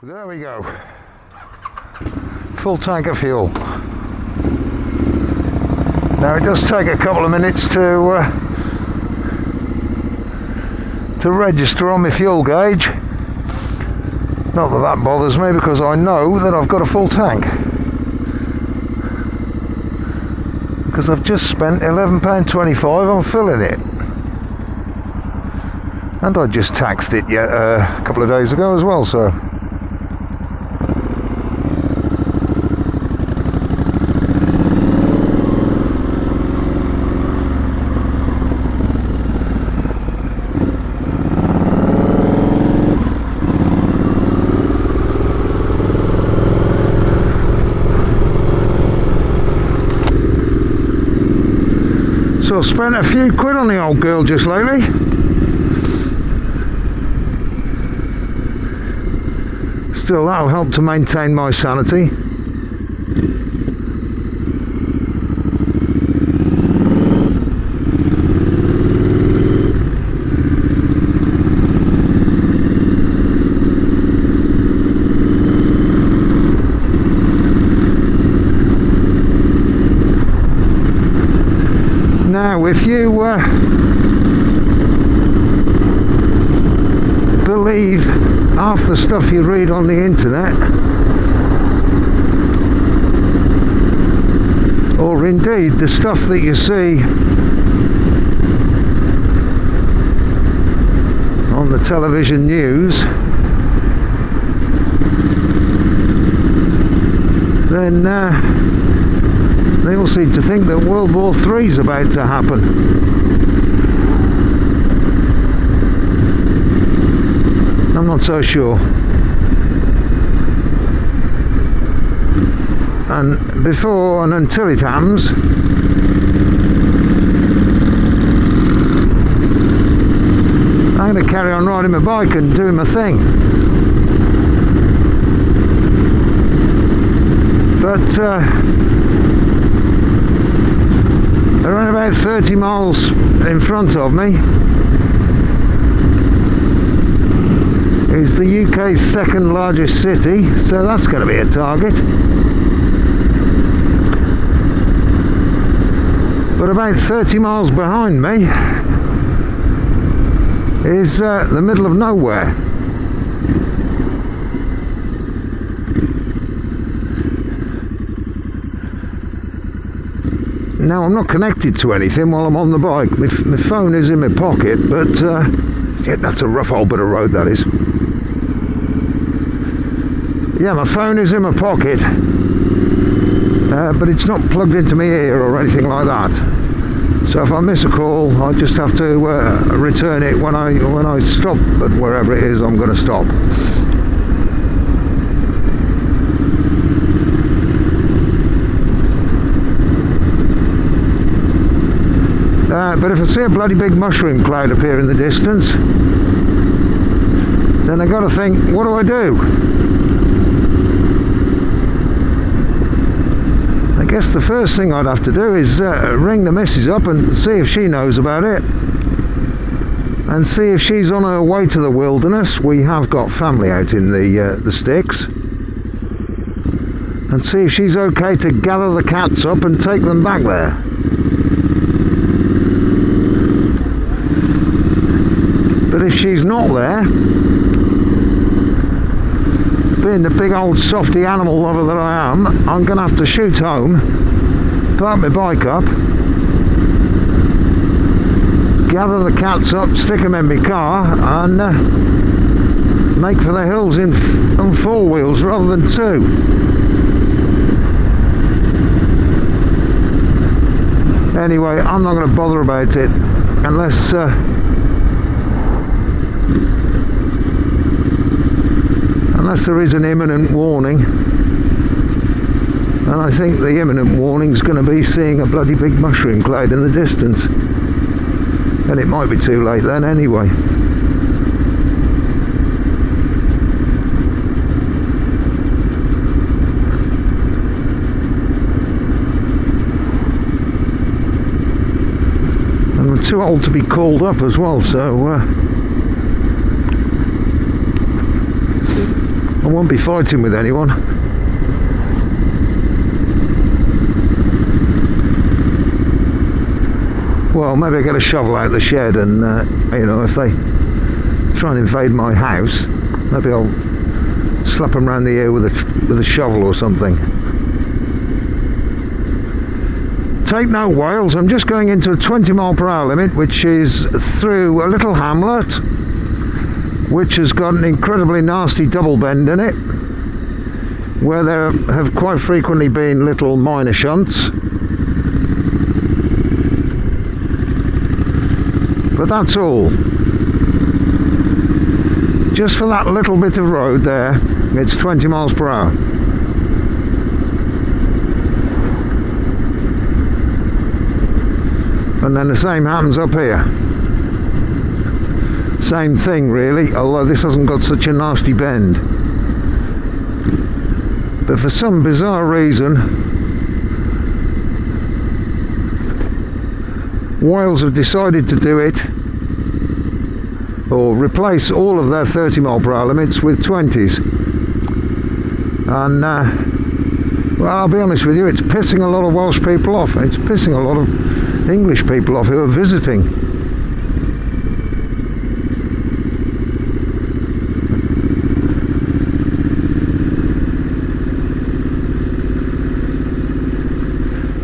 There we go. Full tank of fuel. Now it does take a couple of minutes to register on my fuel gauge. Not that that bothers me, because I know that I've got a full tank. Because I've just spent £11.25 on filling it. And I just taxed it a couple of days ago as well, so. So I spent a few quid on the old girl just lately. Still, that'll help to maintain my sanity. Now, if you believe half the stuff you read on the internet, or indeed the stuff that you see on the television news, then they all seem to think that World War III is about to happen. I'm not so sure. And before and until it happens, I'm going to carry on riding my bike and doing my thing. But around about 30 miles in front of me is the UK's second largest city, so that's going to be a target. But about 30 miles behind me is the middle of nowhere. Now, I'm not connected to anything while I'm on the bike. My phone is in my pocket, but yeah, that's a rough old bit of road, that is. Yeah, my phone is in my pocket, but it's not plugged into my ear or anything like that. So if I miss a call, I just have to return it when I stop at wherever it is I'm going to stop. But if I see a bloody big mushroom cloud appear in the distance, then I got to think, what do I do? I guess the first thing I'd have to do is ring the missus up and see if she knows about it, and see if she's on her way to the wilderness. We have got family out in the sticks, and see if she's okay to gather the cats up and take them back there. But if she's not there, being the big old softy animal lover that I am, I'm going to have to shoot home, park my bike up, gather the cats up, stick them in my car, and make for the hills on 4 wheels rather than 2. Anyway, I'm not going to bother about it unless there is an imminent warning, and I think the imminent warning is going to be seeing a bloody big mushroom cloud in the distance, and it might be too late then anyway. And I'm too old to be called up as well, so won't be fighting with anyone. Well, maybe I get a shovel out of the shed and, you know, if they try and invade my house, maybe I'll slap them around the ear with a shovel or something. Take note, Wales, I'm just going into a 20 mile per hour limit, which is through a little hamlet which has got an incredibly nasty double bend in it, where there have quite frequently been little minor shunts. But that's all. Just for that little bit of road there, it's 20 miles per hour. And then the same happens up here. Same thing really, although this hasn't got such a nasty bend. But for some bizarre reason, Wales have decided to do it, or replace all of their 30 mile per hour limits with 20s. And well, I'll be honest with you, it's pissing a lot of Welsh people off. It's pissing a lot of English people off who are visiting.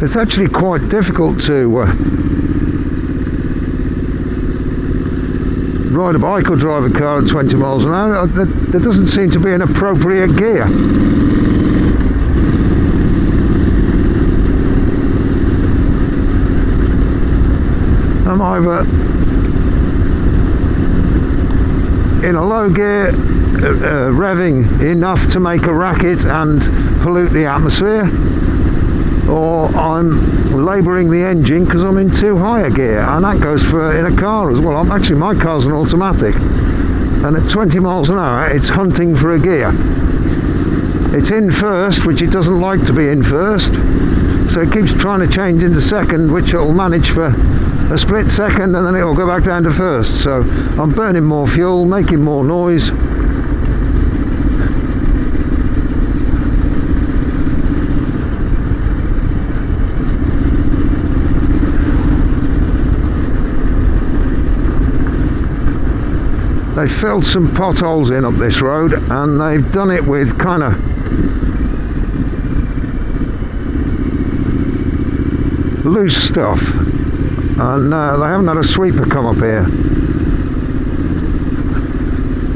It's actually quite difficult to ride a bike or drive a car at 20 miles an hour. There doesn't seem to be an appropriate gear. I'm either in a low gear, revving enough to make a racket and pollute the atmosphere, or I'm labouring the engine because I'm in too high a gear, and that goes for in a car as well. Actually, my car's an automatic, and at 20 miles an hour it's hunting for a gear. It's in first, which it doesn't like to be in first, so it keeps trying to change into second, which it'll manage for a split second, and then it'll go back down to first. So I'm burning more fuel, making more noise. They filled some potholes in up this road, and they've done it with kind of loose stuff, and they haven't had a sweeper come up here,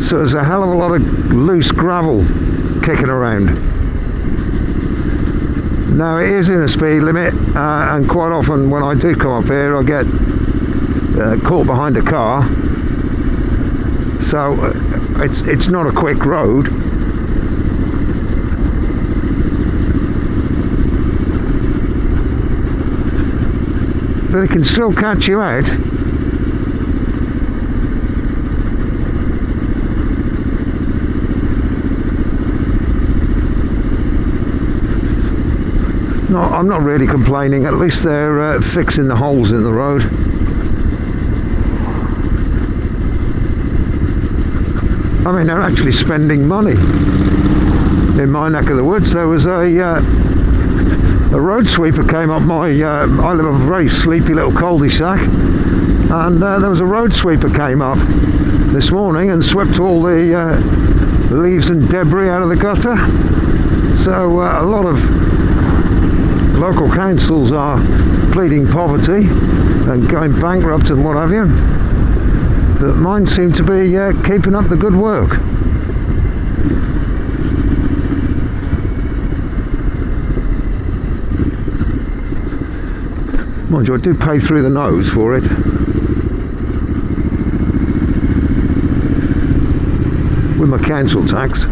so there's a hell of a lot of loose gravel kicking around. Now it is in a speed limit, and quite often when I do come up here I get caught behind a car. So it's not a quick road. But it can still catch you out. No, I'm not really complaining. At least they're fixing the holes in the road. I mean, they're actually spending money. In my neck of the woods, there was a road sweeper came up my, I live in a very sleepy little cul-de-sac, and there was a road sweeper came up this morning and swept all the leaves and debris out of the gutter. So a lot of local councils are pleading poverty and going bankrupt and what have you. But mine seem to be keeping up the good work. Mind you, I do pay through the nose for it. With my council tax.